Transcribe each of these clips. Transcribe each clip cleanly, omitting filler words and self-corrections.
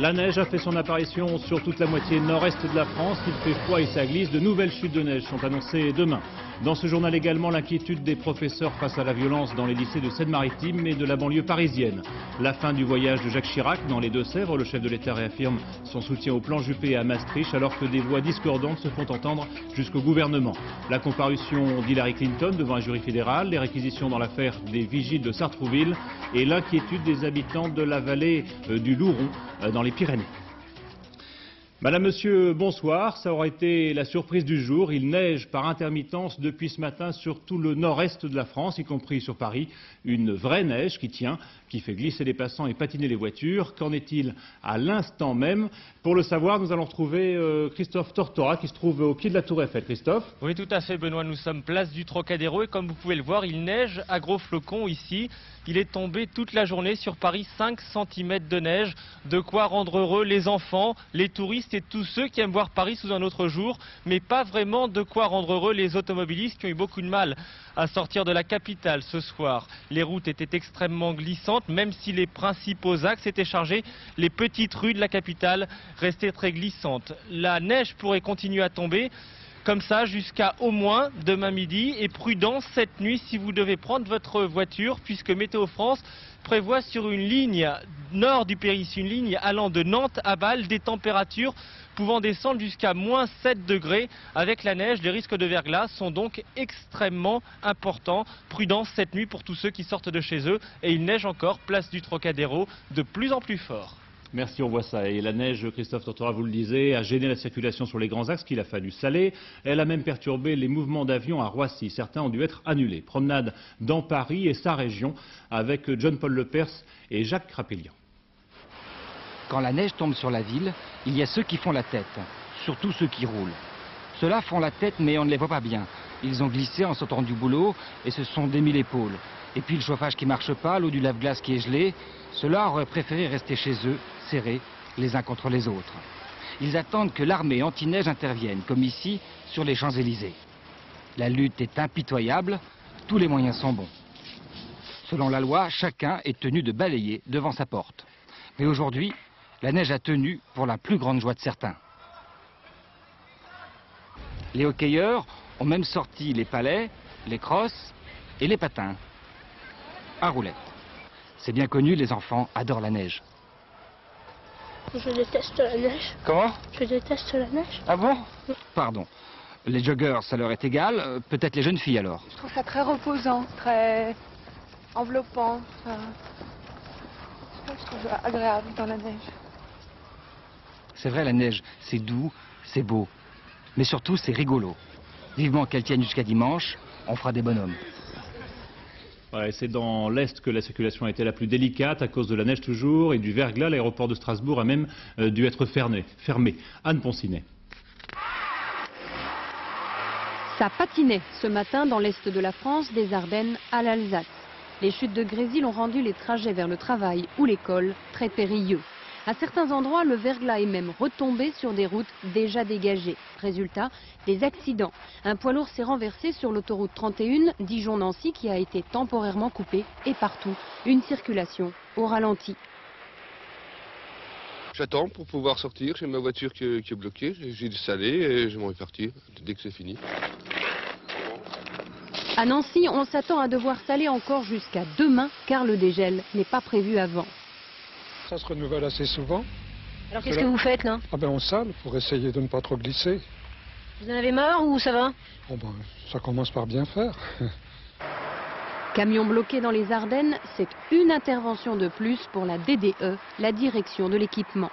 La neige a fait son apparition sur toute la moitié nord-est de la France. Il fait froid et ça glisse. De nouvelles chutes de neige sont annoncées demain. Dans ce journal également, l'inquiétude des professeurs face à la violence dans les lycées de Seine-Maritime et de la banlieue parisienne. La fin du voyage de Jacques Chirac dans les Deux-Sèvres. Le chef de l'État réaffirme son soutien au plan Juppé et à Maastricht alors que des voix discordantes se font entendre jusqu'au gouvernement. La comparution d'Hillary Clinton devant un jury fédéral, les réquisitions dans l'affaire des vigiles de Sartrouville et l'inquiétude des habitants de la vallée du Louron dans les Pyrénées. Madame, Monsieur, bonsoir. Ça aura été la surprise du jour. Il neige par intermittence depuis ce matin sur tout le nord-est de la France, y compris sur Paris. Une vraie neige qui tient, qui fait glisser les passants et patiner les voitures. Qu'en est-il à l'instant même? Pour le savoir, nous allons retrouver Christophe Tortora qui se trouve au pied de la Tour Eiffel. Christophe? Oui, tout à fait, Benoît. Nous sommes place du Trocadéro et comme vous pouvez le voir, il neige à gros flocons ici. Il est tombé toute la journée sur Paris 5 cm de neige. De quoi rendre heureux les enfants, les touristes et tous ceux qui aiment voir Paris sous un autre jour. Mais pas vraiment de quoi rendre heureux les automobilistes qui ont eu beaucoup de mal à sortir de la capitale ce soir. Les routes étaient extrêmement glissantes, même si les principaux axes étaient chargés. Les petites rues de la capitale restaient très glissantes. La neige pourrait continuer à tomber comme ça jusqu'à au moins demain midi. Et prudence cette nuit si vous devez prendre votre voiture, puisque Météo France prévoit sur une ligne nord du Péris, une ligne allant de Nantes à Bâle, des températures pouvant descendre jusqu'à moins 7 degrés. Avec la neige, les risques de verglas sont donc extrêmement importants. Prudence cette nuit pour tous ceux qui sortent de chez eux. Et il neige encore, place du Trocadéro, de plus en plus fort. Merci, on voit ça. Et la neige, Christophe Tortora, vous le disiez, a gêné la circulation sur les grands axes qu'il a fallu saler. Elle a même perturbé les mouvements d'avions à Roissy. Certains ont dû être annulés. Promenade dans Paris et sa région avec John-Paul Lepers et Jacques Crapelian. Quand la neige tombe sur la ville, il y a ceux qui font la tête, surtout ceux qui roulent. Ceux-là font la tête mais on ne les voit pas bien. Ils ont glissé en sortant du boulot et se sont démis l'épaule. Et puis le chauffage qui ne marche pas, l'eau du lave-glace qui est gelée, ceux-là auraient préféré rester chez eux, serrés, les uns contre les autres. Ils attendent que l'armée anti-neige intervienne, comme ici, sur les Champs-Élysées. La lutte est impitoyable, tous les moyens sont bons. Selon la loi, chacun est tenu de balayer devant sa porte. Mais aujourd'hui, la neige a tenu pour la plus grande joie de certains. Les hockeyeurs ont même sorti les palets, les crosses et les patins à roulettes. C'est bien connu, les enfants adorent la neige. Je déteste la neige. Comment? Je déteste la neige. Ah bon? Pardon. Les joggeurs, ça leur est égal. Peut-être les jeunes filles alors? Je trouve ça très reposant, très enveloppant. Je trouve ça agréable dans la neige. C'est vrai, la neige, c'est doux, c'est beau. Mais surtout, c'est rigolo. Vivement qu'elle tienne jusqu'à dimanche, on fera des bonhommes. Ouais, c'est dans l'Est que la circulation a été la plus délicate à cause de la neige toujours et du verglas. L'aéroport de Strasbourg a même dû être fermé. Anne Poncinet. Ça patinait ce matin dans l'Est de la France, des Ardennes à l'Alsace. Les chutes de grésil ont rendu les trajets vers le travail ou l'école très périlleux. À certains endroits, le verglas est même retombé sur des routes déjà dégagées. Résultat, des accidents. Un poids lourd s'est renversé sur l'autoroute 31 Dijon-Nancy qui a été temporairement coupée et partout, une circulation au ralenti. J'attends pour pouvoir sortir, j'ai ma voiture qui est bloquée, j'ai du salé et je m'en vais partir dès que c'est fini. À Nancy, on s'attend à devoir saler encore jusqu'à demain car le dégel n'est pas prévu avant. Ça se renouvelle assez souvent. Alors qu'est-ce que vous faites là? Ah ben on sale pour essayer de ne pas trop glisser. Vous en avez marre ou ça va? Oh ben, ça commence par bien faire. Camion bloqué dans les Ardennes, c'est une intervention de plus pour la DDE, la direction de l'équipement.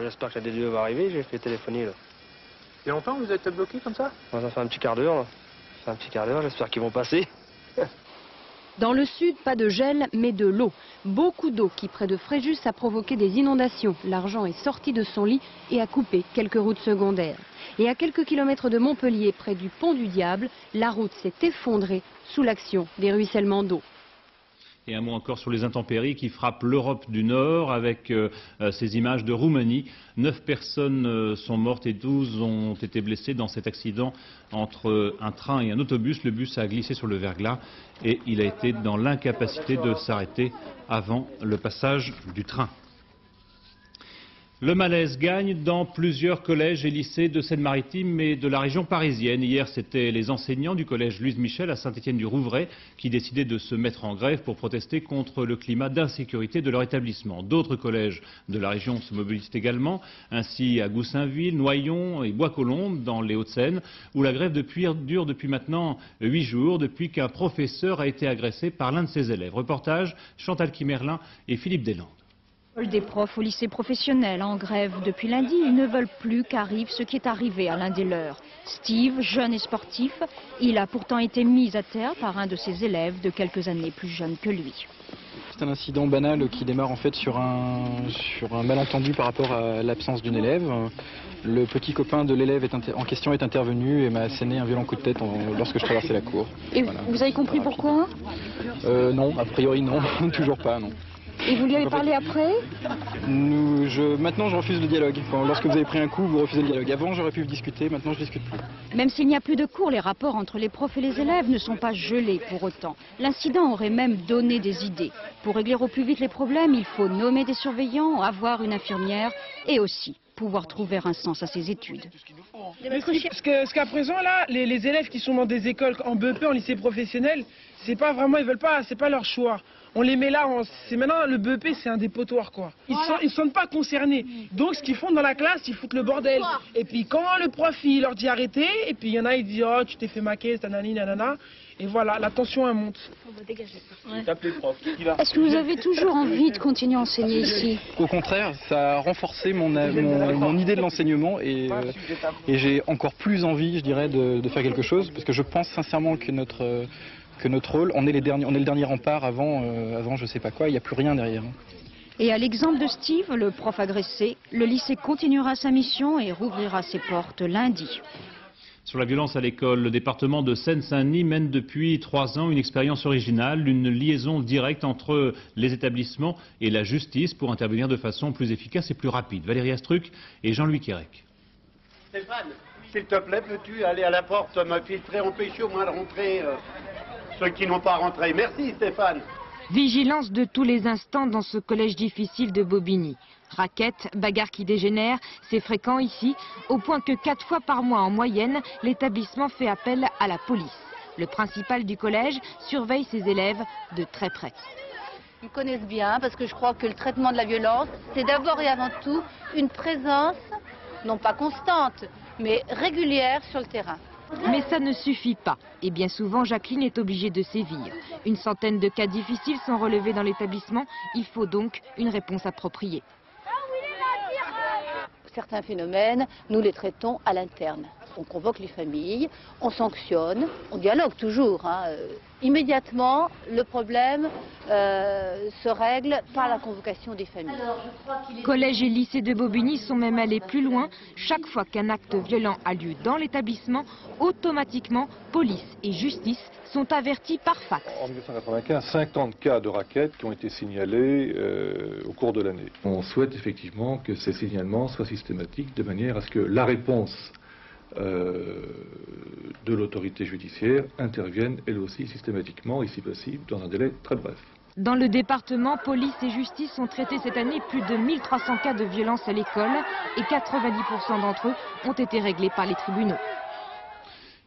J'espère que la DDE va arriver, j'ai fait téléphoner là. Et longtemps vous êtes bloqué comme ça? Ça fait un petit quart d'heure là. Ça fait un petit quart d'heure, j'espère qu'ils vont passer. Dans le sud, pas de gel, mais de l'eau. Beaucoup d'eau qui, près de Fréjus, a provoqué des inondations. L'argent est sorti de son lit et a coupé quelques routes secondaires. Et à quelques kilomètres de Montpellier, près du pont du Diable, la route s'est effondrée sous l'action des ruissellements d'eau. Et un mot encore sur les intempéries qui frappent l'Europe du Nord avec ces images de Roumanie. 9 personnes sont mortes et 12 ont été blessées dans cet accident entre un train et un autobus. Le bus a glissé sur le verglas et il a été dans l'incapacité de s'arrêter avant le passage du train. Le malaise gagne dans plusieurs collèges et lycées de Seine-Maritime et de la région parisienne. Hier, c'était les enseignants du collège Louise Michel à Saint-Étienne-du-Rouvray qui décidaient de se mettre en grève pour protester contre le climat d'insécurité de leur établissement. D'autres collèges de la région se mobilisent également, ainsi à Goussainville, Noyon et Bois-Colombes dans les Hauts-de-Seine, où la grève dure depuis maintenant 8 jours, depuis qu'un professeur a été agressé par l'un de ses élèves. Reportage Chantal Quimerlin et Philippe Deslandes. Des profs au lycée professionnel en grève depuis lundi, ils ne veulent plus qu'arrive ce qui est arrivé à l'un des leurs. Steve, jeune et sportif, il a pourtant été mis à terre par un de ses élèves de quelques années plus jeune que lui. C'est un incident banal qui démarre en fait sur un malentendu par rapport à l'absence d'une élève. Le petit copain de l'élève en question est intervenu et m'a asséné un violent coup de tête lorsque je traversais la cour. Et voilà. Vous avez compris pourquoi? Non, a priori non, toujours pas, non. Et vous lui avez parlé après? Maintenant je refuse le dialogue. Lorsque vous avez pris un coup, vous refusez le dialogue. Avant j'aurais pu discuter, maintenant je ne discute plus. Même s'il n'y a plus de cours, les rapports entre les profs et les élèves ne sont pas gelés pour autant. L'incident aurait même donné des idées. Pour régler au plus vite les problèmes, il faut nommer des surveillants, avoir une infirmière et aussi pouvoir trouver un sens à ses études. Parce qu'à présent là, les élèves qui sont dans des écoles en BEP, en lycée professionnel, c'est pas vraiment, ils veulent pas, c'est pas leur choix. On les met là, c'est maintenant le BEP, c'est un dépotoir quoi. Ils ne sont pas concernés. Donc ce qu'ils font dans la classe, ils foutent le bordel. Et puis quand le prof il leur dit arrêter, et puis il y en a ils disent oh tu t'es fait maquer, nanani nanana. Et voilà, la tension elle monte. Est-ce que vous avez toujours envie de continuer à enseigner ici? Au contraire, ça a renforcé mon idée de l'enseignement et j'ai encore plus envie, je dirais, de faire quelque chose parce que je pense sincèrement que notre rôle, on est le dernier rempart avant je sais pas quoi, il n'y a plus rien derrière. Et à l'exemple de Steve, le prof agressé, le lycée continuera sa mission et rouvrira ses portes lundi. Sur la violence à l'école, le département de Seine-Saint-Denis mène depuis 3 ans une expérience originale, une liaison directe entre les établissements et la justice pour intervenir de façon plus efficace et plus rapide. Valérie Astruc et Jean-Louis Quérec. Stéphane, s'il te plaît, peux-tu aller à la porte me filtrer, empêcher au moins de rentrer ceux qui n'ont pas rentré. Merci Stéphane. Vigilance de tous les instants dans ce collège difficile de Bobigny. Raquettes, bagarres qui dégénèrent, c'est fréquent ici, au point que 4 fois par mois en moyenne, l'établissement fait appel à la police. Le principal du collège surveille ses élèves de très près. Ils connaissent bien parce que je crois que le traitement de la violence, c'est d'abord et avant tout une présence, non pas constante, mais régulière sur le terrain. Mais ça ne suffit pas. Et bien souvent, Jacqueline est obligée de sévir. Une centaine de cas difficiles sont relevés dans l'établissement. Il faut donc une réponse appropriée. Certains phénomènes, nous les traitons à l'interne. On convoque les familles, on sanctionne, on dialogue toujours. Immédiatement, le problème se règle par la convocation des familles. Collège et lycée de Bobigny sont même allés plus loin. Chaque fois qu'un acte violent a lieu dans l'établissement, automatiquement, police et justice sont avertis par fax. En 1995, 50 cas de raquettes qui ont été signalés au cours de l'année. On souhaite effectivement que ces signalements soient systématiques de manière à ce que la réponse de l'autorité judiciaire intervienne elle aussi systématiquement et si possible dans un délai très bref. Dans le département, police et justice ont traité cette année plus de 1300 cas de violence à l'école et 90% d'entre eux ont été réglés par les tribunaux.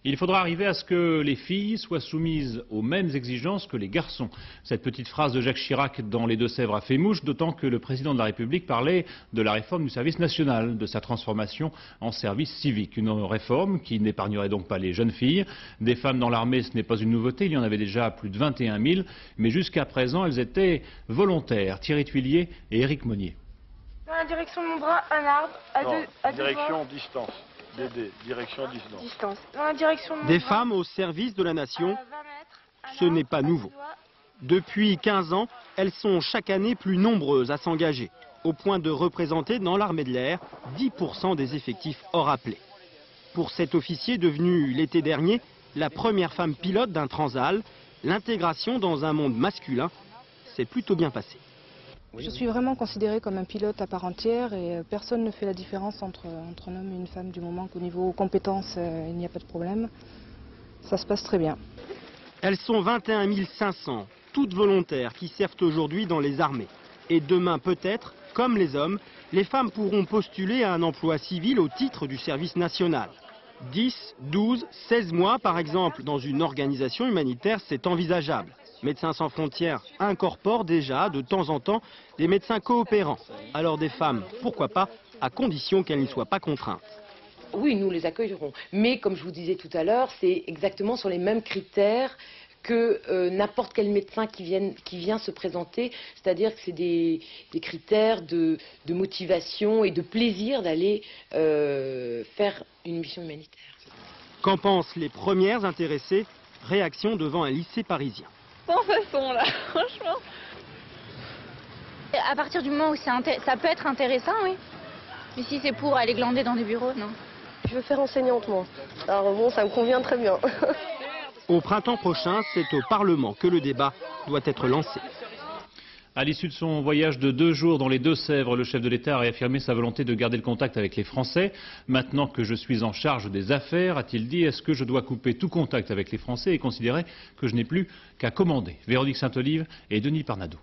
Il faudra arriver à ce que les filles soient soumises aux mêmes exigences que les garçons. Cette petite phrase de Jacques Chirac dans les Deux-Sèvres a fait mouche, d'autant que le président de la République parlait de la réforme du service national, de sa transformation en service civique. Une réforme qui n'épargnerait donc pas les jeunes filles. Des femmes dans l'armée, ce n'est pas une nouveauté, il y en avait déjà plus de 21 000, mais jusqu'à présent, elles étaient volontaires. Thierry Tuillier et Éric Monnier. Dans la direction de mon bras, un arbre, direction distance. Direction distance. Dans la direction de des femmes au service de la nation, ce n'est pas nouveau. Depuis 15 ans, elles sont chaque année plus nombreuses à s'engager, au point de représenter dans l'armée de l'air 10% des effectifs hors appelé. Pour cet officier devenu l'été dernier la première femme pilote d'un Transal, l'intégration dans un monde masculin s'est plutôt bien passée. Je suis vraiment considérée comme un pilote à part entière et personne ne fait la différence entre un homme et une femme du moment qu'au niveau compétences, il n'y a pas de problème. Ça se passe très bien. Elles sont 21 500, toutes volontaires, qui servent aujourd'hui dans les armées. Et demain peut-être comme les hommes, les femmes pourront postuler à un emploi civil au titre du service national. 10, 12, 16 mois par exemple dans une organisation humanitaire, c'est envisageable. Médecins sans frontières incorporent déjà de temps en temps des médecins coopérants. Alors des femmes, pourquoi pas, à condition qu'elles n'y soient pas contraintes. Oui, nous les accueillerons. Mais comme je vous disais tout à l'heure, c'est exactement sur les mêmes critères que n'importe quel médecin qui vient se présenter. C'est-à-dire que c'est des critères de motivation et de plaisir d'aller faire une mission humanitaire. Qu'en pensent les premières intéressées? Réaction devant un lycée parisien. Sans façon là, franchement. À partir du moment où ça peut être intéressant, oui. Mais si c'est pour aller glander dans des bureaux, non. Je veux faire enseignante moi. Alors bon, ça me convient très bien. Au printemps prochain, c'est au Parlement que le débat doit être lancé. À l'issue de son voyage de 2 jours dans les Deux-Sèvres, le chef de l'État a réaffirmé sa volonté de garder le contact avec les Français. Maintenant que je suis en charge des affaires, a-t-il dit, est-ce que je dois couper tout contact avec les Français et considérer que je n'ai plus qu'à commander? Véronique Saint-Olive et Denis Parnado.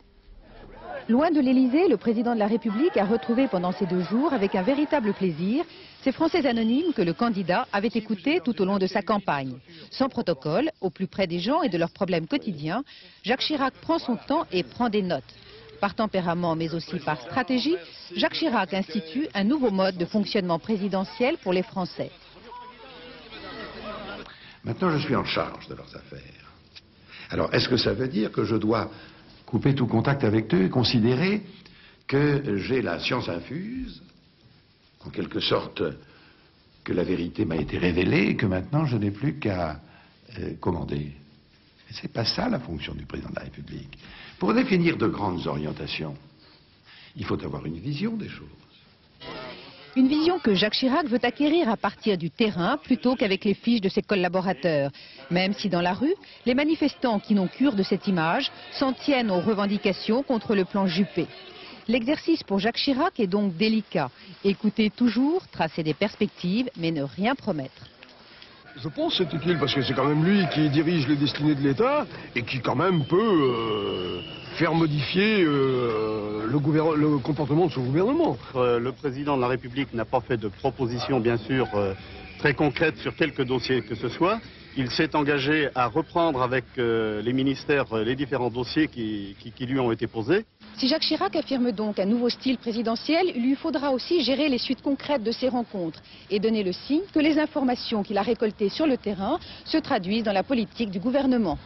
Loin de l'Élysée, le président de la République a retrouvé pendant ces 2 jours, avec un véritable plaisir, ces Français anonymes que le candidat avait écoutés tout au long de sa campagne. Sans protocole, au plus près des gens et de leurs problèmes quotidiens, Jacques Chirac prend son temps et prend des notes. Par tempérament, mais aussi par stratégie, Jacques Chirac institue un nouveau mode de fonctionnement présidentiel pour les Français. Maintenant, je suis en charge de leurs affaires. Alors, est-ce que ça veut dire que je dois couper tout contact avec eux et considérer que j'ai la science infuse, en quelque sorte que la vérité m'a été révélée et que maintenant je n'ai plus qu'à commander? C'est pas ça la fonction du président de la République. Pour définir de grandes orientations, il faut avoir une vision des choses. Une vision que Jacques Chirac veut acquérir à partir du terrain plutôt qu'avec les fiches de ses collaborateurs. Même si dans la rue, les manifestants qui n'ont cure de cette image s'en tiennent aux revendications contre le plan Juppé. L'exercice pour Jacques Chirac est donc délicat. Écouter toujours, tracer des perspectives, mais ne rien promettre. Je pense que c'est utile parce que c'est quand même lui qui dirige les destinées de l'État et qui quand même peut faire modifier le comportement de son gouvernement. Le président de la République n'a pas fait de proposition, bien sûr, très concrète sur quelques dossiers que ce soit. Il s'est engagé à reprendre avec les ministères les différents dossiers qui lui ont été posés. Si Jacques Chirac affirme donc un nouveau style présidentiel, il lui faudra aussi gérer les suites concrètes de ces rencontres et donner le signe que les informations qu'il a récoltées sur le terrain se traduisent dans la politique du gouvernement.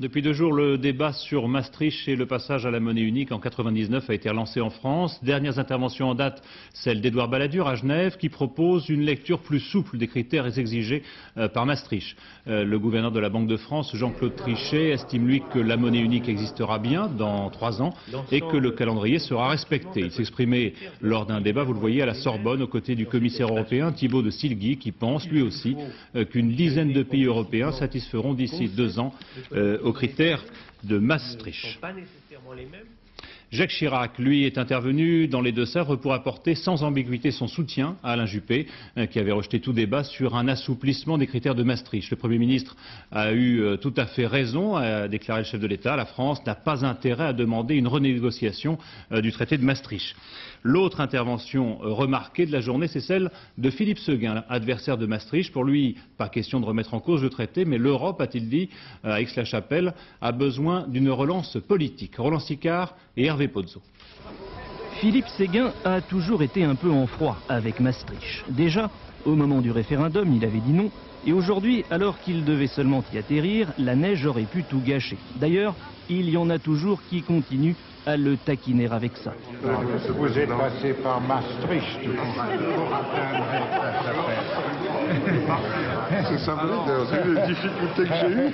Depuis 2 jours, le débat sur Maastricht et le passage à la monnaie unique en 1999 a été relancé en France. Dernières interventions en date, celle d'Édouard Balladur à Genève, qui propose une lecture plus souple des critères exigés par Maastricht. Le gouverneur de la Banque de France, Jean-Claude Trichet, estime lui que la monnaie unique existera bien dans 3 ans et que le calendrier sera respecté. Il s'exprimait lors d'un débat, vous le voyez, à la Sorbonne, aux côtés du commissaire européen Thibault de Silguy, qui pense lui aussi qu'une dizaine de pays européens satisferont d'ici 2 ans aux critères de Maastricht. Jacques Chirac, lui, est intervenu dans les Deux-Sèvres pour apporter sans ambiguïté son soutien à Alain Juppé, qui avait rejeté tout débat sur un assouplissement des critères de Maastricht. Le Premier ministre a eu tout à fait raison, a déclaré le chef de l'État. La France n'a pas intérêt à demander une renégociation du traité de Maastricht. L'autre intervention remarquée de la journée, c'est celle de Philippe Séguin, adversaire de Maastricht. Pour lui, pas question de remettre en cause le traité, mais l'Europe, a-t-il dit, à Aix-la-Chapelle, a besoin d'une relance politique. Roland Sicard et Hervé Pozzo. Philippe Séguin a toujours été un peu en froid avec Maastricht. Déjà, au moment du référendum, il avait dit non. Et aujourd'hui, alors qu'il devait seulement y atterrir, la neige aurait pu tout gâcher. D'ailleurs, il y en a toujours qui continuent à le taquiner avec ça. Vous êtes passé par Maastricht pour atteindre C'est ça, vous avez vu les difficultés que j'ai eues.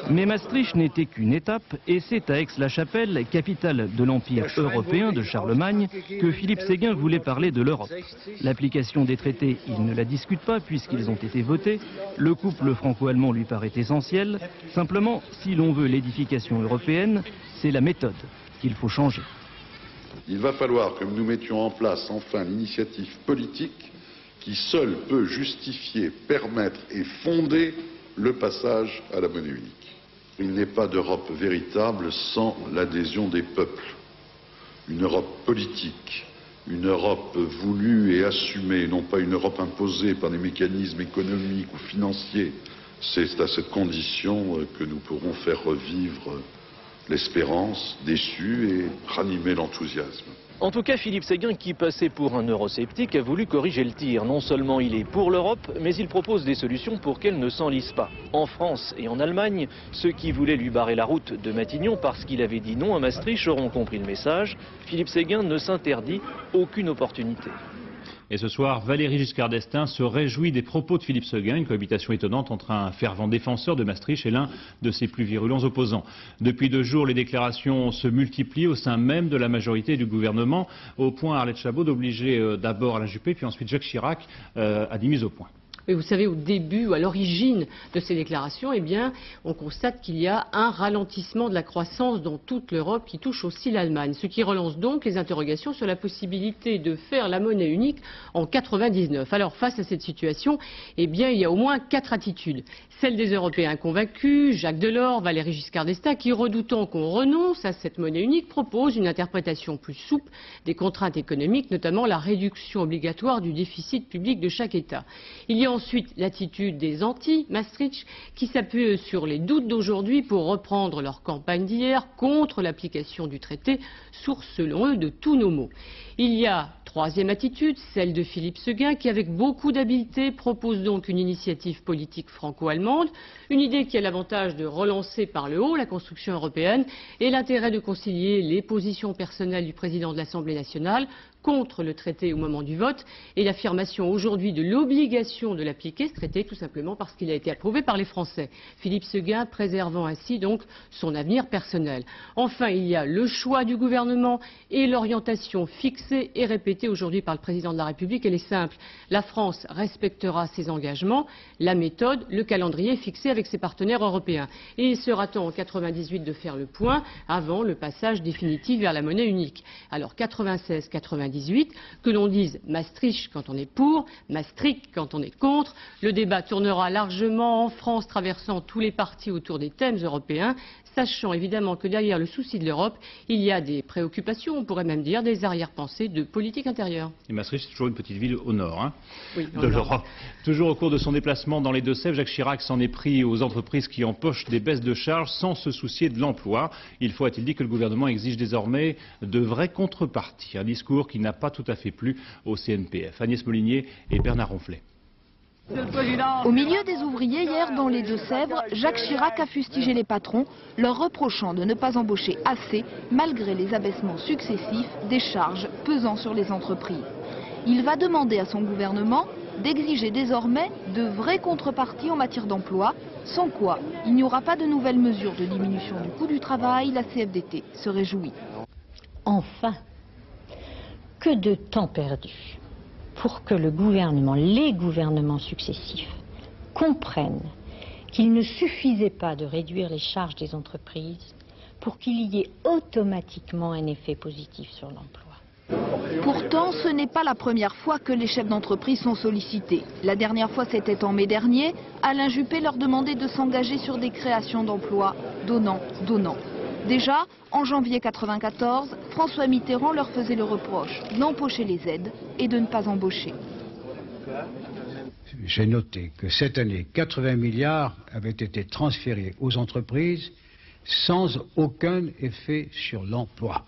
Mais Maastricht n'était qu'une étape, et c'est à Aix-la-Chapelle, capitale de l'Empire européen de Charlemagne, que Philippe Séguin voulait parler de l'Europe. L'application des traités, il ne la discute pas puisqu'ils ont été votés. Le couple franco-allemand lui paraît essentiel. Simplement, si l'on veut l'édification européenne, c'est la méthode qu'il faut changer. Il va falloir que nous mettions en place enfin l'initiative politique qui seule peut justifier, permettre et fonder le passage à la monnaie unique. Il n'est pas d'Europe véritable sans l'adhésion des peuples. une Europe politique, une Europe voulue et assumée, non pas une Europe imposée par des mécanismes économiques ou financiers. C'est à cette condition que nous pourrons faire revivre l'espérance déçue et ranimer l'enthousiasme. En tout cas, Philippe Séguin, qui passait pour un eurosceptique, a voulu corriger le tir. Non seulement il est pour l'Europe, mais il propose des solutions pour qu'elle ne s'enlise pas. En France et en Allemagne, ceux qui voulaient lui barrer la route de Matignon parce qu'il avait dit non à Maastricht auront compris le message. Philippe Séguin ne s'interdit aucune opportunité. Et ce soir, Valéry Giscard d'Estaing se réjouit des propos de Philippe Séguin, une cohabitation étonnante entre un fervent défenseur de Maastricht et l'un de ses plus virulents opposants. Depuis 2 jours, les déclarations se multiplient au sein même de la majorité du gouvernement, au point, Arlette Chabot, d'obliger d'abord Alain Juppé, puis ensuite Jacques Chirac à des mises au point. Mais vous savez, au début, ou à l'origine de ces déclarations, eh bien, on constate qu'il y a un ralentissement de la croissance dans toute l'Europe qui touche aussi l'Allemagne. Ce qui relance donc les interrogations sur la possibilité de faire la monnaie unique en 99. Alors, face à cette situation, eh bien, il y a au moins 4 attitudes. Celle des Européens convaincus, Jacques Delors, Valéry Giscard d'Estaing, qui, redoutant qu'on renonce à cette monnaie unique, proposent une interprétation plus souple des contraintes économiques, notamment la réduction obligatoire du déficit public de chaque État. Il y a ensuite l'attitude des anti-Maastricht qui s'appuient sur les doutes d'aujourd'hui pour reprendre leur campagne d'hier contre l'application du traité, source selon eux de tous nos maux. Il y a troisième attitude, celle de Philippe Séguin qui, avec beaucoup d'habileté, propose donc une initiative politique franco-allemande, une idée qui a l'avantage de relancer par le haut la construction européenne et l'intérêt de concilier les positions personnelles du président de l'Assemblée nationale contre le traité au moment du vote et l'affirmation aujourd'hui de l'obligation de l'appliquer, ce traité, tout simplement parce qu'il a été approuvé par les Français. Philippe Séguin préservant ainsi donc son avenir personnel. Enfin, il y a le choix du gouvernement et l'orientation fixée et répétée aujourd'hui par le président de la République. Elle est simple. La France respectera ses engagements, la méthode, le calendrier fixé avec ses partenaires européens. Et il sera temps en 98 de faire le point avant le passage définitif vers la monnaie unique. Alors 96-98, que l'on dise Maastricht quand on est pour, Maastricht quand on est contre. Le débat tournera largement en France, traversant tous les partis autour des thèmes européens, sachant évidemment que derrière le souci de l'Europe, il y a des préoccupations, on pourrait même dire des arrière-pensées de politique intérieure. Et Maastricht, c'est toujours une petite ville au nord oui, de l'Europe. Toujours au cours de son déplacement dans les Deux-Sèvres, Jacques Chirac s'en est pris aux entreprises qui empochent des baisses de charges sans se soucier de l'emploi. Il faut, a-t-il dit, que le gouvernement exige désormais de vraies contreparties. Un discours qui n'a pas tout à fait plu au CNPF. Agnès Molinier et Bernard Ronflet. Au milieu des ouvriers hier dans les Deux-Sèvres, Jacques Chirac a fustigé les patrons, leur reprochant de ne pas embaucher assez malgré les abaissements successifs des charges pesant sur les entreprises. Il va demander à son gouvernement d'exiger désormais de vraies contreparties en matière d'emploi, sans quoi il n'y aura pas de nouvelles mesures de diminution du coût du travail. La CFDT se réjouit. Enfin, que de temps perdu pour que le gouvernement, les gouvernements successifs, comprennent qu'il ne suffisait pas de réduire les charges des entreprises pour qu'il y ait automatiquement un effet positif sur l'emploi. Pourtant, ce n'est pas la première fois que les chefs d'entreprise sont sollicités. La dernière fois, c'était en mai dernier. Alain Juppé leur demandait de s'engager sur des créations d'emplois, donnant. Déjà, en janvier 1994, François Mitterrand leur faisait le reproche d'empocher les aides et de ne pas embaucher. J'ai noté que cette année, 80 milliards avaient été transférés aux entreprises sans aucun effet sur l'emploi.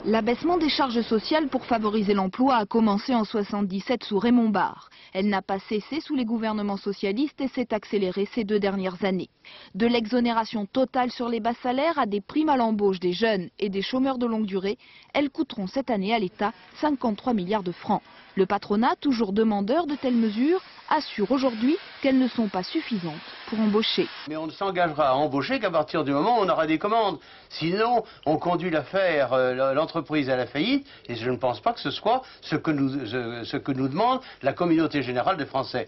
L'abaissement des charges sociales pour favoriser l'emploi a commencé en 1977 sous Raymond Barre. Elle n'a pas cessé sous les gouvernements socialistes et s'est accélérée ces 2 dernières années. De l'exonération totale sur les bas salaires à des primes à l'embauche des jeunes et des chômeurs de longue durée, elles coûteront cette année à l'État 53 milliards de francs. Le patronat, toujours demandeur de telles mesures, assure aujourd'hui qu'elles ne sont pas suffisantes pour embaucher. Mais on ne s'engagera à embaucher qu'à partir du moment où on aura des commandes. Sinon, on conduit l'affaire, l'entreprise à la faillite, et je ne pense pas que ce soit ce que nous demande la communauté générale des Français.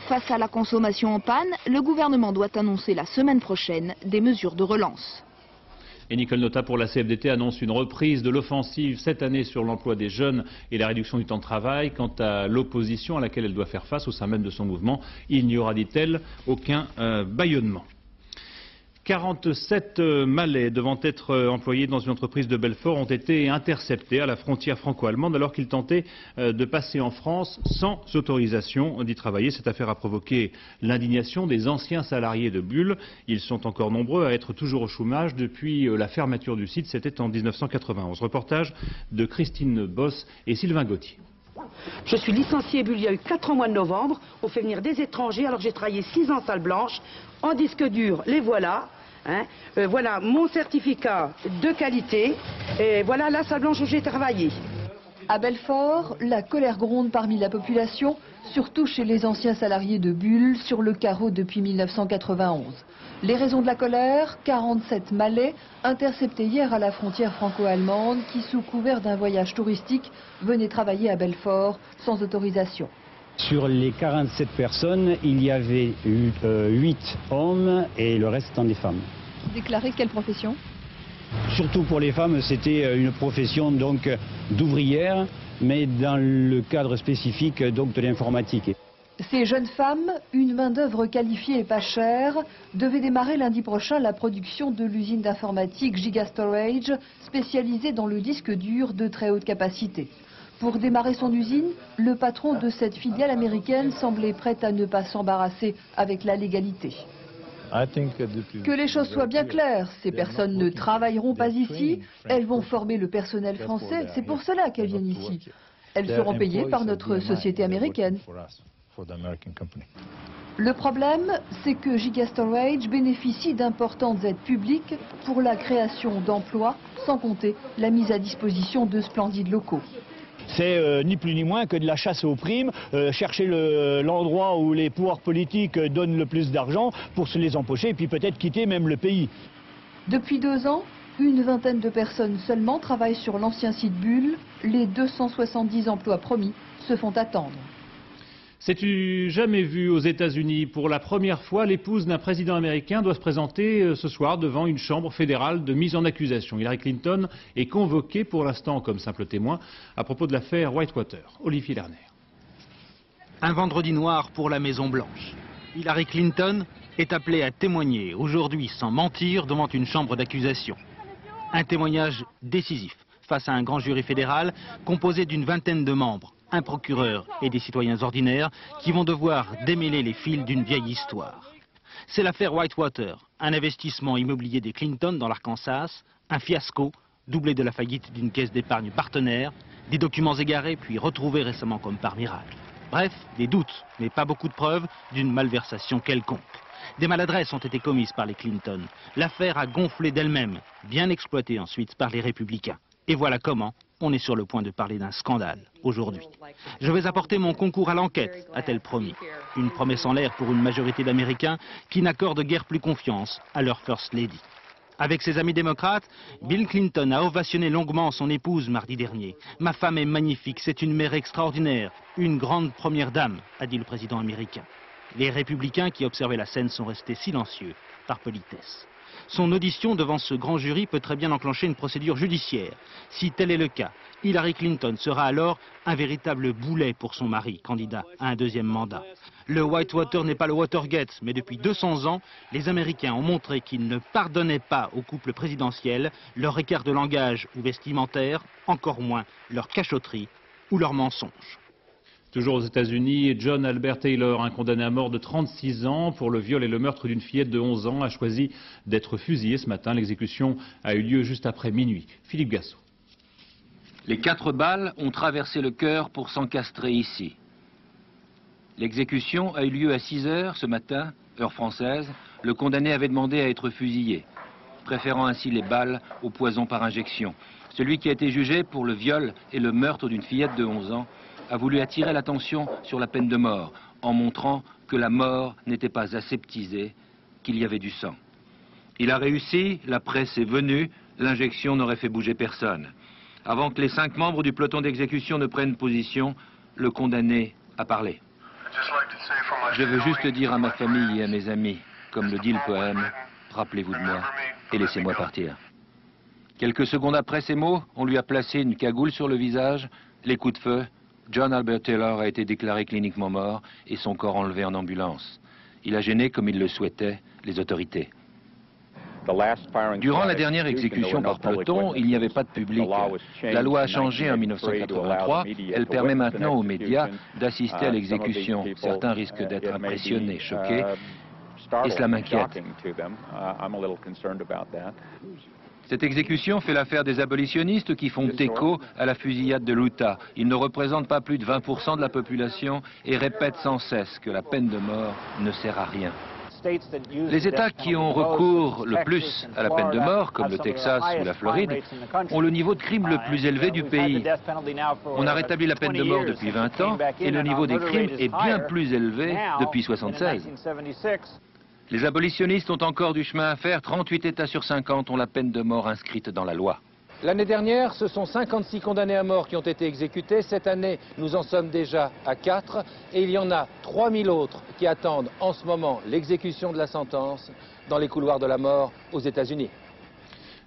Face à la consommation en panne, le gouvernement doit annoncer la semaine prochaine des mesures de relance. Et Nicole Notat pour la CFDT annonce une reprise de l'offensive cette année sur l'emploi des jeunes et la réduction du temps de travail. Quant à l'opposition à laquelle elle doit faire face au sein même de son mouvement, il n'y aura, dit-elle, aucun bâillonnement. 47 Malais devant être employés dans une entreprise de Belfort ont été interceptés à la frontière franco-allemande alors qu'ils tentaient de passer en France sans autorisation d'y travailler. Cette affaire a provoqué l'indignation des anciens salariés de Bull. Ils sont encore nombreux à être toujours au chômage depuis la fermeture du site. C'était en 1991. Reportage de Christine Boss et Sylvain Gauthier. Je suis licencié Bull il y a eu 4 ans au mois de novembre. On fait venir des étrangers alors j'ai travaillé 6 ans en salle blanche. En disque dur, les voilà. Voilà mon certificat de qualité. Et voilà la salle blanche où j'ai travaillé. À Belfort, la colère gronde parmi la population, surtout chez les anciens salariés de Bull sur le carreau depuis 1991. Les raisons de la colère, 47 Malais interceptés hier à la frontière franco-allemande qui, sous couvert d'un voyage touristique, venaient travailler à Belfort sans autorisation. Sur les 47 personnes, il y avait eu 8 hommes et le reste étant des femmes. Déclaré quelle profession? Surtout pour les femmes, c'était une profession donc d'ouvrière, mais dans le cadre spécifique donc de l'informatique. Ces jeunes femmes, une main-d'œuvre qualifiée et pas chère, devaient démarrer lundi prochain la production de l'usine d'informatique Gigastorage, spécialisée dans le disque dur de très haute capacité. Pour démarrer son usine, le patron de cette filiale américaine semblait prêt à ne pas s'embarrasser avec la légalité. Que les choses soient bien claires, ces personnes ne travailleront pas ici, elles vont former le personnel français, c'est pour cela qu'elles viennent ici. Elles seront payées par notre société américaine. Le problème, c'est que Gigastorage bénéficie d'importantes aides publiques pour la création d'emplois, sans compter la mise à disposition de splendides locaux. C'est ni plus ni moins que de la chasse aux primes, chercher l'endroit où les pouvoirs politiques donnent le plus d'argent pour se les empocher et puis peut-être quitter même le pays. Depuis 2 ans, une vingtaine de personnes seulement travaillent sur l'ancien site Bull. Les 270 emplois promis se font attendre. C'est-tu jamais vu aux États-Unis? Pour la première fois, l'épouse d'un président américain doit se présenter ce soir devant une chambre fédérale de mise en accusation. Hillary Clinton est convoquée pour l'instant comme simple témoin à propos de l'affaire Whitewater. Olivier Lerner. Un vendredi noir pour la Maison-Blanche. Hillary Clinton est appelée à témoigner aujourd'hui sans mentir devant une chambre d'accusation. Un témoignage décisif face à un grand jury fédéral composé d'une vingtaine de membres, un procureur et des citoyens ordinaires qui vont devoir démêler les fils d'une vieille histoire. C'est l'affaire Whitewater, un investissement immobilier des Clinton dans l'Arkansas, un fiasco doublé de la faillite d'une caisse d'épargne partenaire, des documents égarés puis retrouvés récemment comme par miracle. Bref, des doutes, mais pas beaucoup de preuves d'une malversation quelconque. Des maladresses ont été commises par les Clinton. L'affaire a gonflé d'elle-même, bien exploitée ensuite par les républicains. Et voilà comment on est sur le point de parler d'un scandale aujourd'hui. Je vais apporter mon concours à l'enquête, a-t-elle promis. Une promesse en l'air pour une majorité d'Américains qui n'accordent guère plus confiance à leur First Lady. Avec ses amis démocrates, Bill Clinton a ovationné longuement son épouse mardi dernier. « Ma femme est magnifique, c'est une mère extraordinaire, une grande première dame », a dit le président américain. Les républicains qui observaient la scène sont restés silencieux, par politesse. Son audition devant ce grand jury peut très bien enclencher une procédure judiciaire. Si tel est le cas, Hillary Clinton sera alors un véritable boulet pour son mari, candidat à un 2e mandat. Le Whitewater n'est pas le Watergate, mais depuis 200 ans, les Américains ont montré qu'ils ne pardonnaient pas au couple présidentiel leur écart de langage ou vestimentaire, encore moins leur cachotterie ou leurs mensonges. Toujours aux États-Unis, John Albert Taylor, un condamné à mort de 36 ans pour le viol et le meurtre d'une fillette de 11 ans, a choisi d'être fusillé ce matin. L'exécution a eu lieu juste après minuit. Philippe Gassot. Les 4 balles ont traversé le cœur pour s'encastrer ici. L'exécution a eu lieu à 6 heures ce matin, heure française. Le condamné avait demandé à être fusillé, préférant ainsi les balles au poison par injection. Celui qui a été jugé pour le viol et le meurtre d'une fillette de 11 ans a voulu attirer l'attention sur la peine de mort, en montrant que la mort n'était pas aseptisée, qu'il y avait du sang. Il a réussi, la presse est venue, l'injection n'aurait fait bouger personne. Avant que les 5 membres du peloton d'exécution ne prennent position, le condamné a parlé. Je veux juste dire à ma famille et à mes amis, comme le dit le poème, rappelez-vous de moi et laissez-moi partir. Quelques secondes après ces mots, on lui a placé une cagoule sur le visage, les coups de feu. John Albert Taylor a été déclaré cliniquement mort et son corps enlevé en ambulance. Il a gêné, comme il le souhaitait, les autorités. Durant la dernière exécution par peloton, il n'y avait pas de public. La loi a changé en 1983. Elle permet maintenant aux médias d'assister à l'exécution. Certains risquent d'être impressionnés, choqués, et cela m'inquiète. Cette exécution fait l'affaire des abolitionnistes qui font écho à la fusillade de l'Utah. Ils ne représentent pas plus de 20% de la population et répètent sans cesse que la peine de mort ne sert à rien. Les États qui ont recours le plus à la peine de mort, comme le Texas ou la Floride, ont le niveau de crime le plus élevé du pays. On a rétabli la peine de mort depuis 20 ans et le niveau des crimes est bien plus élevé depuis 1976. Les abolitionnistes ont encore du chemin à faire. 38 États sur 50 ont la peine de mort inscrite dans la loi. L'année dernière, ce sont 56 condamnés à mort qui ont été exécutés. Cette année, nous en sommes déjà à 4 et il y en a 3000 autres qui attendent en ce moment l'exécution de la sentence dans les couloirs de la mort aux États-Unis.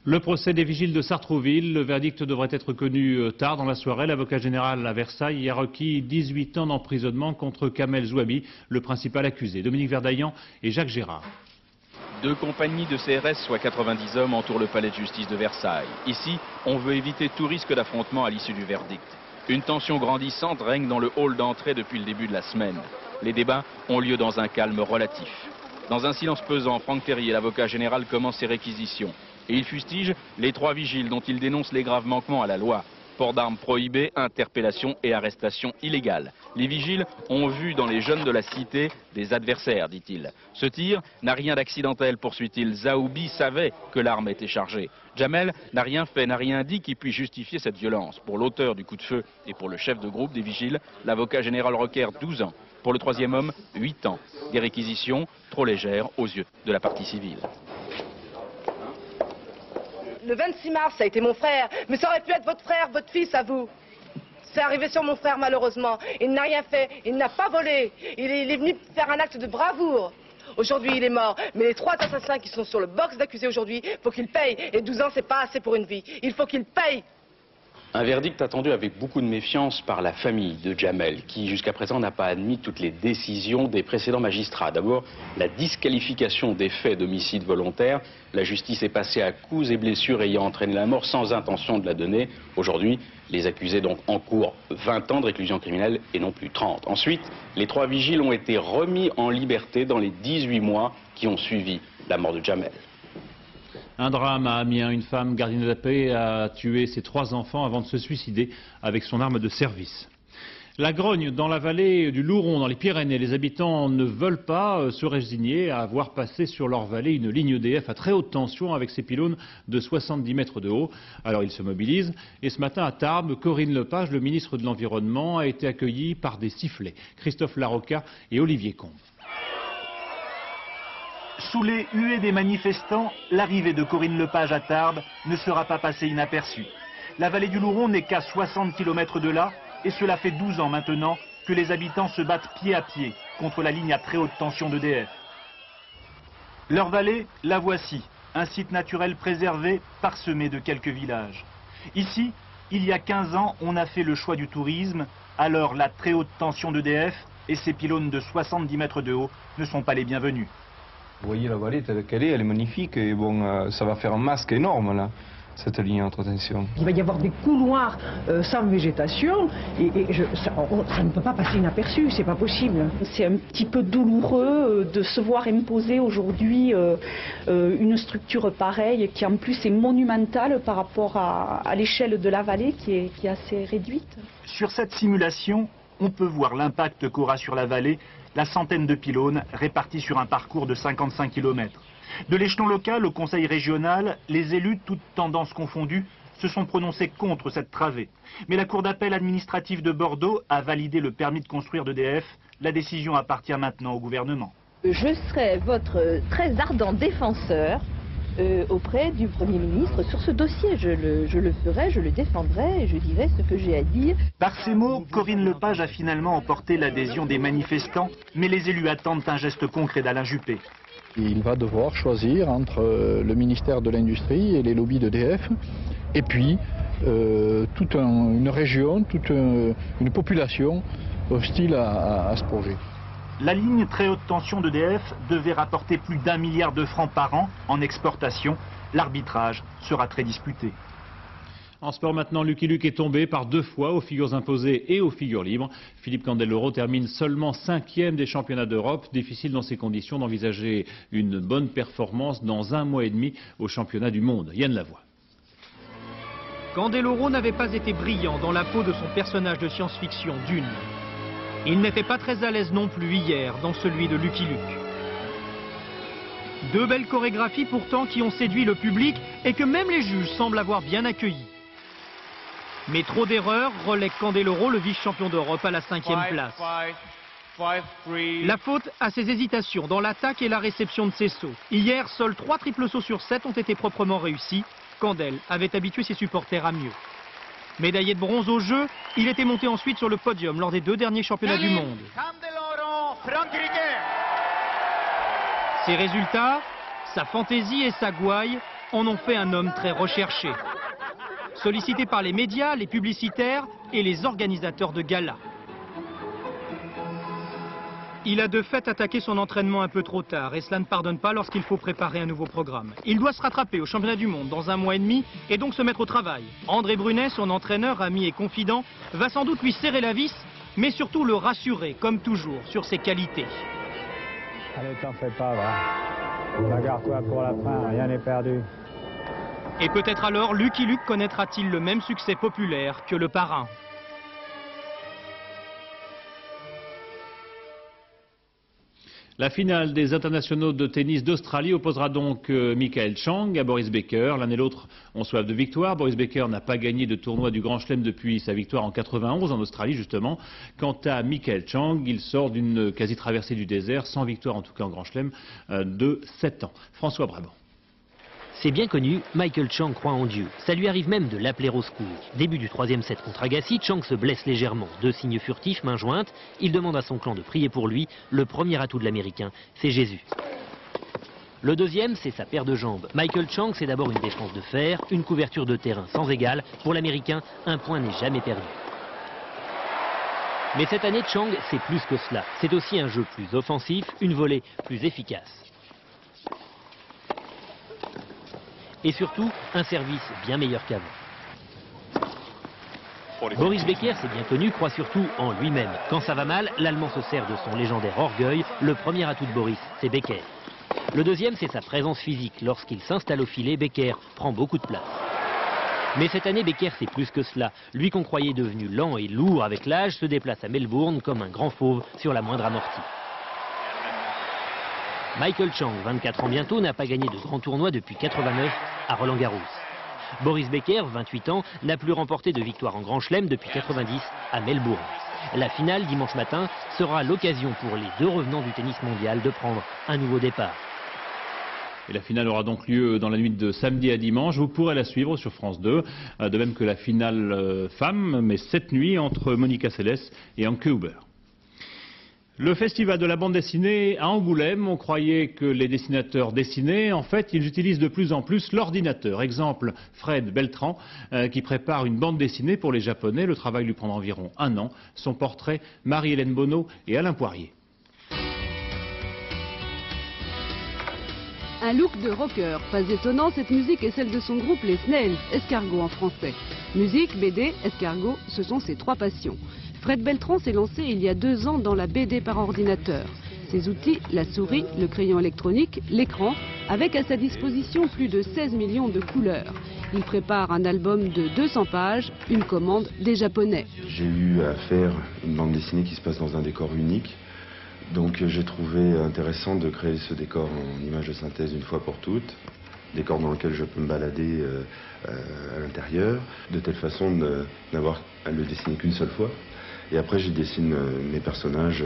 Le procès des vigiles de Sartrouville, le verdict devrait être connu tard dans la soirée. L'avocat général à Versailles a requis 18 ans d'emprisonnement contre Kamel Zouabi, le principal accusé. Dominique Verdaillan et Jacques Gérard. 2 compagnies de CRS, soit 90 hommes, entourent le palais de justice de Versailles. Ici, on veut éviter tout risque d'affrontement à l'issue du verdict. Une tension grandissante règne dans le hall d'entrée depuis le début de la semaine. Les débats ont lieu dans un calme relatif. Dans un silence pesant, Franck Terrier, l'avocat général, commence ses réquisitions. Et il fustige les 3 vigiles dont il dénonce les graves manquements à la loi. Port d'armes prohibé, interpellation et arrestation illégale. Les vigiles ont vu dans les jeunes de la cité des adversaires, dit-il. Ce tir n'a rien d'accidentel, poursuit-il. Zaoubi savait que l'arme était chargée. Jamel n'a rien fait, n'a rien dit qui puisse justifier cette violence. Pour l'auteur du coup de feu et pour le chef de groupe des vigiles, l'avocat général requiert 12 ans. Pour le 3e homme, 8 ans. Des réquisitions trop légères aux yeux de la partie civile. Le 26 mars, ça a été mon frère, mais ça aurait pu être votre frère, votre fils à vous. C'est arrivé sur mon frère malheureusement. Il n'a rien fait, il n'a pas volé. Il est venu faire un acte de bravoure. Aujourd'hui, il est mort. Mais les 3 assassins qui sont sur le box d'accusés aujourd'hui, il faut qu'ils payent. Et 12 ans, c'est pas assez pour une vie. Il faut qu'ils payent. Un verdict attendu avec beaucoup de méfiance par la famille de Jamel, qui jusqu'à présent n'a pas admis toutes les décisions des précédents magistrats. D'abord, la disqualification des faits d'homicide volontaire. La justice est passée à coups et blessures ayant entraîné la mort sans intention de la donner. Aujourd'hui, les accusés donc encourent 20 ans de réclusion criminelle et non plus 30. Ensuite, les 3 vigiles ont été remis en liberté dans les 18 mois qui ont suivi la mort de Jamel. Un drame à Amiens. Une femme gardienne de la paix a tué ses 3 enfants avant de se suicider avec son arme de service. La grogne dans la vallée du Louron, dans les Pyrénées. Les habitants ne veulent pas se résigner à voir passer sur leur vallée une ligne EDF à très haute tension avec ses pylônes de 70 mètres de haut. Alors ils se mobilisent. Et ce matin à Tarbes, Corinne Lepage, le ministre de l'Environnement, a été accueilli par des sifflets. Christophe Larocca et Olivier Combe. Sous les huées des manifestants, l'arrivée de Corinne Lepage à Tarbes ne sera pas passée inaperçue. La vallée du Louron n'est qu'à 60 km de là, et cela fait 12 ans maintenant que les habitants se battent pied à pied contre la ligne à très haute tension d'EDF. Leur vallée, la voici, un site naturel préservé, parsemé de quelques villages. Ici, il y a 15 ans, on a fait le choix du tourisme, alors la très haute tension d'EDF et ses pylônes de 70 mètres de haut ne sont pas les bienvenus. Vous voyez la vallée telle qu'elle est, elle est magnifique et bon, ça va faire un masque énorme là, cette ligne à haute tension. Il va y avoir des couloirs sans végétation et ça ne peut pas passer inaperçu, c'est pas possible. C'est un petit peu douloureux de se voir imposer aujourd'hui une structure pareille qui en plus est monumentale par rapport à l'échelle de la vallée qui est assez réduite. Sur cette simulation, on peut voir l'impact qu'aura sur la vallée la centaine de pylônes répartis sur un parcours de 55 km. De l'échelon local au conseil régional, les élus, toutes tendances confondues, se sont prononcés contre cette travée. Mais la cour d'appel administrative de Bordeaux a validé le permis de construire d'EDF. La décision appartient maintenant au gouvernement. Je serai votre très ardent défenseur auprès du Premier ministre sur ce dossier. Je le ferai, je le défendrai et je dirai ce que j'ai à dire. Par ces mots, Corinne Lepage a finalement emporté l'adhésion des manifestants, mais les élus attendent un geste concret d'Alain Juppé. Il va devoir choisir entre le ministère de l'Industrie et les lobbies d'EDF, et puis toute une région, toute une population hostile à ce projet. La ligne très haute tension d'EDF devait rapporter plus d'1 milliard de francs par an en exportation. L'arbitrage sera très disputé. En sport maintenant, Lucky Luke est tombé par 2 fois aux figures imposées et aux figures libres. Philippe Candeloro termine seulement 5e des championnats d'Europe. Difficile dans ces conditions d'envisager une bonne performance dans 1 mois et demi au championnat du monde. Yann Lavoie. Candeloro n'avait pas été brillant dans la peau de son personnage de science-fiction Dune. Il n'était pas très à l'aise non plus hier dans celui de Lucky Luke. 2 belles chorégraphies pourtant qui ont séduit le public et que même les juges semblent avoir bien accueillies. Mais trop d'erreurs relègue Candeloro, le vice-champion d'Europe, à la 5e place. La faute à ses hésitations dans l'attaque et la réception de ses sauts. Hier, seuls 3 triples sauts sur 7 ont été proprement réussis. Candel avait habitué ses supporters à mieux. Médaillé de bronze au jeu, il était monté ensuite sur le podium lors des 2 derniers championnats du monde. Ses résultats, sa fantaisie et sa gouaille en ont fait un homme très recherché. Sollicité par les médias, les publicitaires et les organisateurs de galas. Il a de fait attaqué son entraînement un peu trop tard et cela ne pardonne pas lorsqu'il faut préparer un nouveau programme. Il doit se rattraper au championnat du monde dans 1 mois et demi et donc se mettre au travail. André Brunet, son entraîneur, ami et confident, va sans doute lui serrer la vis, mais surtout le rassurer, comme toujours, sur ses qualités. Allez, t'en fais pas, va. Bagarre-toi pour la fin, rien n'est perdu. Et peut-être alors, Lucky Luke connaîtra-t-il le même succès populaire que le parrain. La finale des internationaux de tennis d'Australie opposera donc Michael Chang à Boris Becker. L'un et l'autre ont soif de victoire. Boris Becker n'a pas gagné de tournoi du Grand Chelem depuis sa victoire en 91 en Australie justement. Quant à Michael Chang, il sort d'une quasi-traversée du désert, sans victoire en tout cas en Grand Chelem, de 7 ans. François Brabant. C'est bien connu, Michael Chang croit en Dieu. Ça lui arrive même de l'appeler au secours. Début du 3e set contre Agassi, Chang se blesse légèrement. 2 signes furtifs, mains jointes. Il demande à son clan de prier pour lui. Le premier atout de l'Américain, c'est Jésus. Le 2e, c'est sa paire de jambes. Michael Chang, c'est d'abord une défense de fer, une couverture de terrain sans égale. Pour l'Américain, un point n'est jamais perdu. Mais cette année, Chang, c'est plus que cela. C'est aussi un jeu plus offensif, une volée plus efficace. Et surtout, un service bien meilleur qu'avant. Boris Becker, c'est bien connu, croit surtout en lui-même. Quand ça va mal, l'Allemand se sert de son légendaire orgueil. Le premier atout de Boris, c'est Becker. Le 2e, c'est sa présence physique. Lorsqu'il s'installe au filet, Becker prend beaucoup de place. Mais cette année, Becker, c'est plus que cela. Lui qu'on croyait devenu lent et lourd avec l'âge, se déplace à Melbourne comme un grand fauve sur la moindre amortie. Michael Chang, 24 ans bientôt, n'a pas gagné de grand tournoi depuis 89 à Roland-Garros. Boris Becker, 28 ans, n'a plus remporté de victoire en Grand Chelem depuis 90 à Melbourne. La finale, dimanche matin, sera l'occasion pour les 2 revenants du tennis mondial de prendre un nouveau départ. Et la finale aura donc lieu dans la nuit de samedi à dimanche. Vous pourrez la suivre sur France 2, de même que la finale femme, mais cette nuit entre Monica Seles et Anke Huber. Le festival de la bande dessinée à Angoulême, on croyait que les dessinateurs dessinaient, en fait ils utilisent de plus en plus l'ordinateur. Exemple Fred Beltran qui prépare une bande dessinée pour les Japonais, le travail lui prendra environ 1 an. Son portrait, Marie-Hélène Bonneau et Alain Poirier. Un look de rocker, pas étonnant, cette musique est celle de son groupe Les Snails, escargot en français. Musique, BD, escargot, ce sont ses 3 passions. Fred Beltran s'est lancé il y a 2 ans dans la BD par ordinateur. Ses outils, la souris, le crayon électronique, l'écran, avec à sa disposition plus de 16 millions de couleurs. Il prépare un album de 200 pages, une commande des Japonais. J'ai eu à faire une bande dessinée qui se passe dans un décor unique. Donc j'ai trouvé intéressant de créer ce décor en image de synthèse une fois pour toutes. Décor dans lequel je peux me balader à l'intérieur, de telle façon de n'avoir à le dessiner qu'une seule fois. Et après, je dessine mes personnages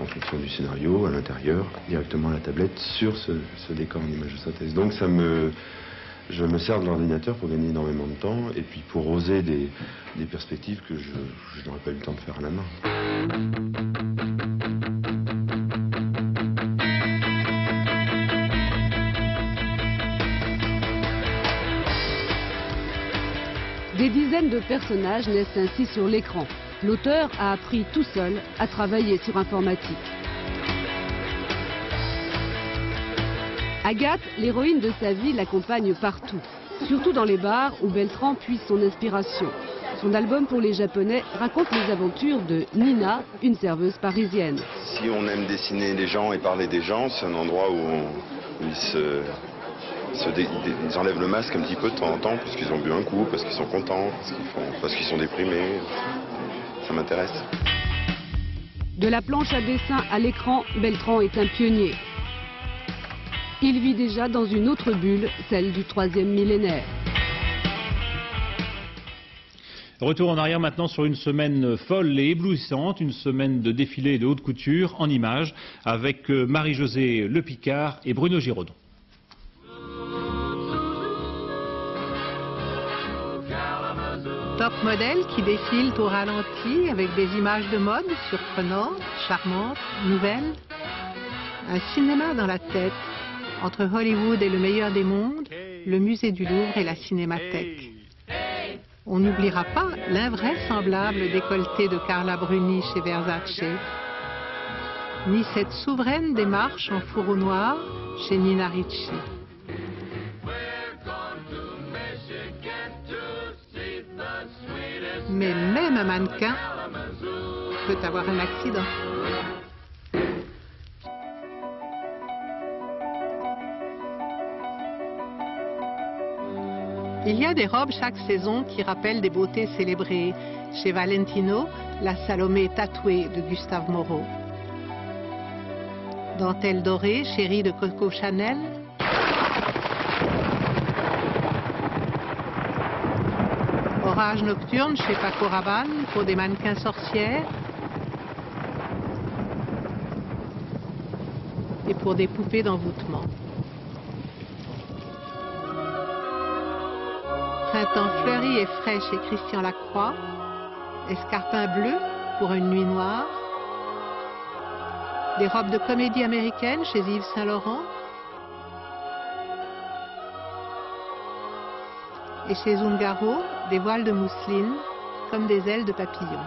en fonction du scénario, à l'intérieur, directement à la tablette, sur ce décor en image de synthèse. Donc je me sers de l'ordinateur pour gagner énormément de temps, et puis pour oser des perspectives que je n'aurais pas eu le temps de faire à la main. Des dizaines de personnages naissent ainsi sur l'écran. L'auteur a appris tout seul à travailler sur informatique. Agathe, l'héroïne de sa vie, l'accompagne partout. Surtout dans les bars où Beltrand puise son inspiration. Son album pour les Japonais raconte les aventures de Nina, une serveuse parisienne. Si on aime dessiner les gens et parler des gens, c'est un endroit où ils enlèvent le masque un petit peu de temps en temps, parce qu'ils ont bu un coup, parce qu'ils sont contents, parce qu'ils sont déprimés. Ça m'intéresse. De la planche à dessin à l'écran, Beltrand est un pionnier. Il vit déjà dans une autre bulle, celle du 3e millénaire. Retour en arrière maintenant sur une semaine folle et éblouissante, une semaine de défilés de haute couture en images avec Marie-Josée Le Picard et Bruno Giraudon. Top modèles qui défilent au ralenti avec des images de mode surprenantes, charmantes, nouvelles. Un cinéma dans la tête, entre Hollywood et le meilleur des mondes, le musée du Louvre et la Cinémathèque. On n'oubliera pas l'invraisemblable décolleté de Carla Bruni chez Versace, ni cette souveraine démarche en fourreau noir chez Nina Ricci. Mais même un mannequin peut avoir un accident. Il y a des robes chaque saison qui rappellent des beautés célébrées. Chez Valentino, la Salomé tatouée de Gustave Moreau. Dentelle dorée, chérie de Coco Chanel. Orage nocturne chez Paco Rabanne pour des mannequins sorcières. Et pour des poupées d'envoûtement. Printemps fleuri et frais chez Christian Lacroix. Escarpin bleu pour une nuit noire. Des robes de comédie américaine chez Yves Saint Laurent. Et chez Ungaro, des voiles de mousseline comme des ailes de papillon.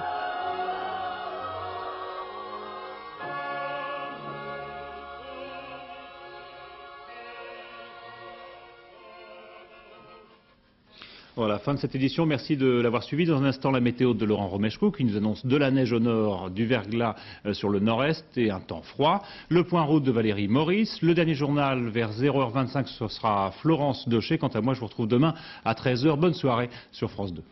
Voilà, fin de cette édition. Merci de l'avoir suivi. Dans un instant, la météo de Laurent Romeshko qui nous annonce de la neige au nord, du verglas sur le nord-est et un temps froid. Le point route de Valérie Maurice. Le dernier journal vers 0h25, ce sera Florence Daucher. Quant à moi, je vous retrouve demain à 13h. Bonne soirée sur France 2.